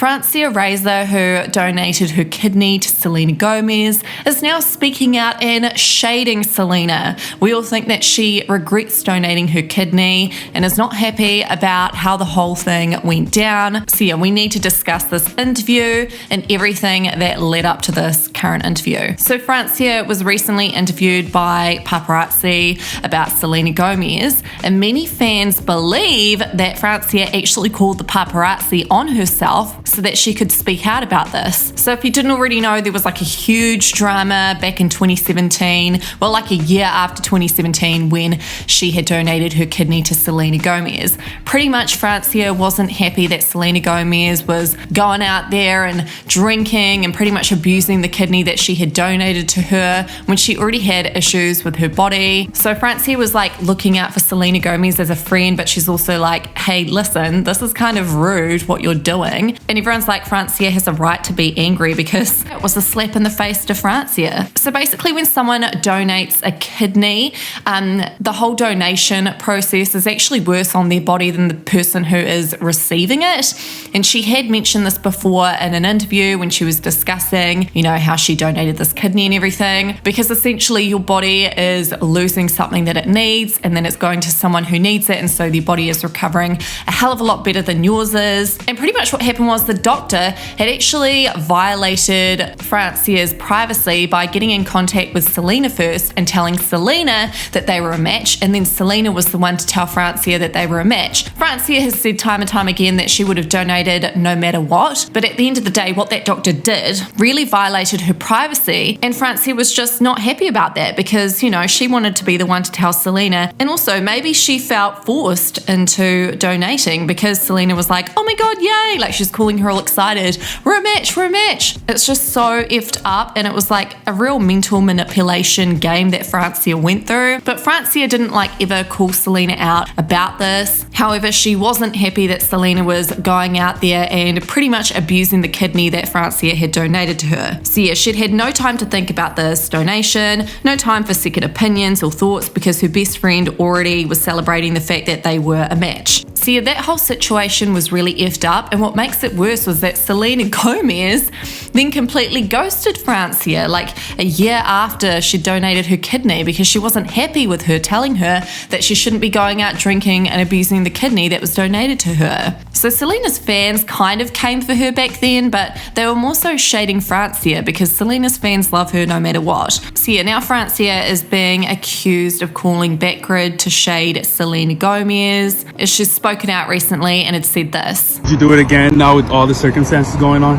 Francia Razor, who donated her kidney to Selena Gomez, is now speaking out and shading Selena. We all think that she regrets donating her kidney and is not happy about how the whole thing went down. So yeah, we need to discuss this interview and everything that led up to this current interview. So Francia was recently interviewed by paparazzi about Selena Gomez, and many fans believe that Francia actually called the paparazzi on herself so that she could speak out about this. So if you didn't already know, there was like a huge drama back in 2017, well, like a year after 2017, when she had donated her kidney to Selena Gomez. Pretty much Francia wasn't happy that Selena Gomez was going out there and drinking and pretty much abusing the kidney that she had donated to her when she already had issues with her body. So Francia was like looking out for Selena Gomez as a friend, but she's also like, hey, listen, this is kind of rude what you're doing. And everyone's like, Francia has a right to be angry because it was a slap in the face to Francia. So basically when someone donates a kidney, the whole donation process is actually worse on their body than the person who is receiving it. And she had mentioned this before in an interview when she was discussing, you know, how she donated this kidney and everything, because essentially your body is losing something that it needs and then it's going to someone who needs it, and so their body is recovering a hell of a lot better than yours is. And pretty much what happened was the doctor had actually violated Francia's privacy by getting in contact with Selena first and telling Selena that they were a match, and then Selena was the one to tell Francia that they were a match. Francia has said time and time again that she would have donated no matter what, but at the end of the day, what that doctor did really violated her privacy, and Francia was just not happy about that because, you know, she wanted to be the one to tell Selena, and also maybe she felt forced into donating because Selena was like, oh my god, yay, like she's calling her all excited, we're a match, we're a match. It's just so effed up, and it was like a real mental manipulation game that Francia went through. But Francia didn't like ever call Selena out about this. However, she wasn't happy that Selena was going out there and pretty much abusing the kidney that Francia had donated to her. So yeah, she'd had no time to think about this donation, no time for second opinions or thoughts, because her best friend already was celebrating the fact that they were a match. So yeah, that whole situation was really effed up, and what makes it worse was that Selena Gomez then completely ghosted Francia like a year after she donated her kidney because she wasn't happy with her telling her that she shouldn't be going out drinking and abusing the kidney that was donated to her. So Selena's fans kind of came for her back then, but they were more so shading Francia because Selena's fans love her no matter what. So yeah, now Francia is being accused of calling Backgrid to shade Selena Gomez. She's spoken out recently and had said this. Would you do it again now with all the circumstances going on?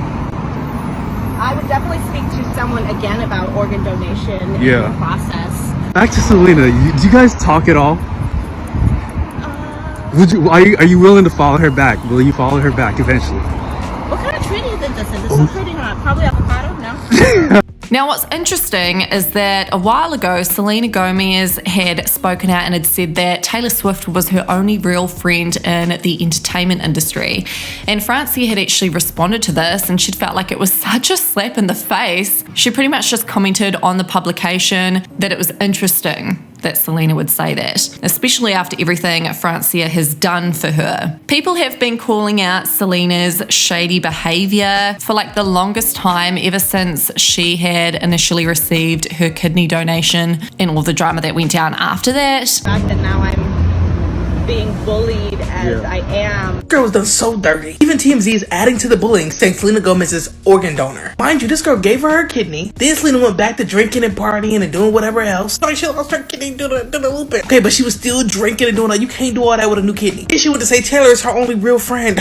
I would definitely speak to someone again about organ donation in the process. Back to Selena, do you guys talk at all? Are you willing to follow her back? Will you follow her back eventually? What kind of trading is this? Is this some trading on? Probably avocado? No? Now, what's interesting is that a while ago, Selena Gomez had spoken out and had said that Taylor Swift was her only real friend in the entertainment industry. And Francia had actually responded to this, and she'd felt like it was such a slap in the face. She pretty much just commented on the publication that it was interesting that Selena would say that, especially after everything Francia has done for her. People have been calling out Selena's shady behavior for like the longest time, ever since she had initially received her kidney donation and all the drama that went down after that. The fact that now I'm being bullied as I am. Girl was done so dirty. Even TMZ is adding to the bullying, saying Selena Gomez is organ donor. Mind you, this girl gave her her kidney. Then Selena went back to drinking and partying and doing whatever else. Like she lost her kidney doing a little bit. Okay, but she was still drinking and doing that. You can't do all that with a new kidney. And she went to say Taylor is her only real friend.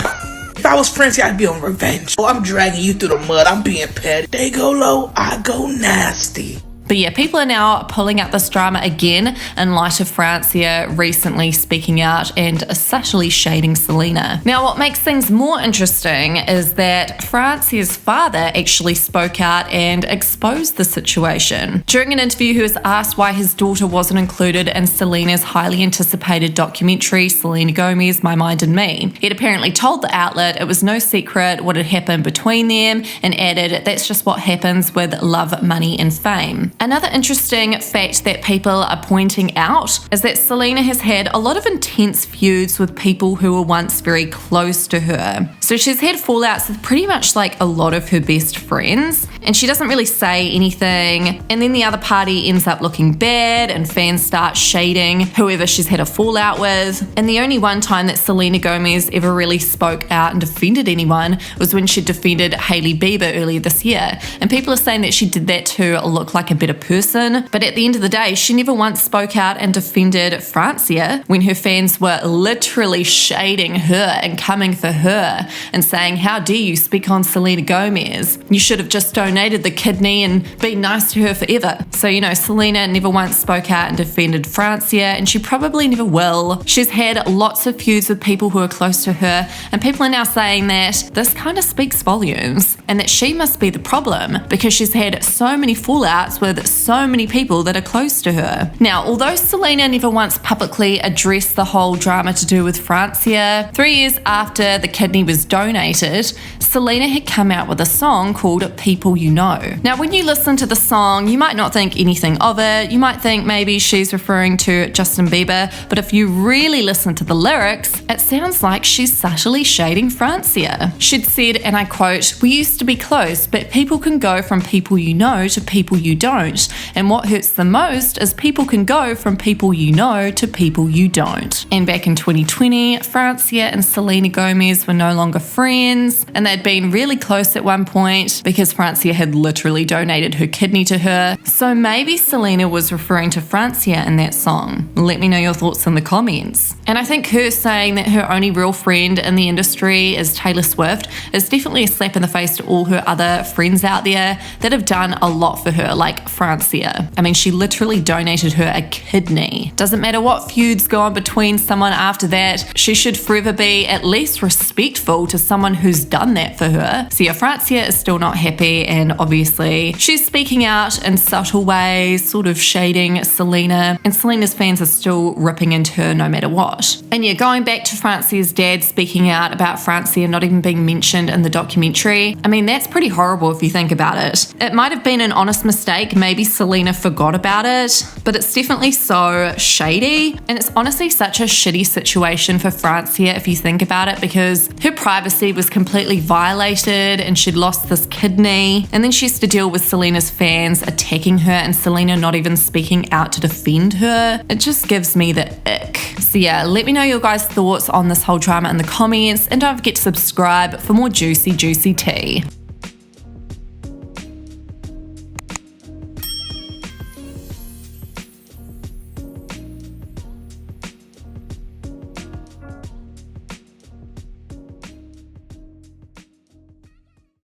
If I was Francia, I'd be on revenge. Oh, I'm dragging you through the mud. I'm being petty. They go low, I go nasty. But yeah, people are now pulling up this drama again in light of Francia recently speaking out and subtly shading Selena. Now, what makes things more interesting is that Francia's father actually spoke out and exposed the situation. During an interview, he was asked why his daughter wasn't included in Selena's highly anticipated documentary, Selena Gomez, My Mind and Me. He'd apparently told the outlet it was no secret what had happened between them and added, that's just what happens with love, money and fame. Another interesting fact that people are pointing out is that Selena has had a lot of intense feuds with people who were once very close to her. So she's had fallouts with pretty much like a lot of her best friends, and she doesn't really say anything, and then the other party ends up looking bad and fans start shading whoever she's had a fallout with. And the only one time that Selena Gomez ever really spoke out and defended anyone was when she defended Hailey Bieber earlier this year, and people are saying that she did that to look like a better person, but at the end of the day she never once spoke out and defended Francia when her fans were literally shading her and coming for her and saying, how dare you speak on Selena Gomez, you should have just donated the kidney and been nice to her forever. So Selena never once spoke out and defended Francia, and she probably never will. She's had lots of feuds with people who are close to her, and people are now saying that this kind of speaks volumes and that she must be the problem because she's had so many fallouts with so many people that are close to her. Now, although Selena never once publicly addressed the whole drama to do with Francia, 3 years after the kidney was donated, Selena had come out with a song called People You Know. Now, when you listen to the song, you might not think anything of it. You might think maybe she's referring to Justin Bieber, but if you really listen to the lyrics, it sounds like she's subtly shading Francia. She'd said, and I quote, "We used to be close, but people can go from people you know to people you don't. And what hurts the most is people can go from people you know to people you don't." And back in 2020, Francia and Selena Gomez were no longer friends, and they'd been really close at one point because Francia had literally donated her kidney to her. So maybe Selena was referring to Francia in that song. Let me know your thoughts in the comments. And I think her saying that her only real friend in the industry is Taylor Swift is definitely a slap in the face to all her other friends out there that have done a lot for her, like Francia. I mean, she literally donated her a kidney. Doesn't matter what feuds go on between someone after that, she should forever be at least respectful to someone who's done that for her. So yeah, Francia is still not happy, and obviously she's speaking out in subtle ways, sort of shading Selena, and Selena's fans are still ripping into her no matter what. And yeah, going back to Francia's dad speaking out about Francia not even being mentioned in the documentary, I mean, that's pretty horrible if you think about it. It might have been an honest mistake, maybe Selena forgot about it, but it's definitely so shady, and it's honestly such a shitty situation for Francia if you think about it, because her privacy was completely violated and she'd lost this kidney, and then she has to deal with Selena's fans attacking her and Selena not even speaking out to defend her. It just gives me the ick. So yeah, let me know your guys' thoughts on this whole drama in the comments, and don't forget to subscribe for more juicy tea.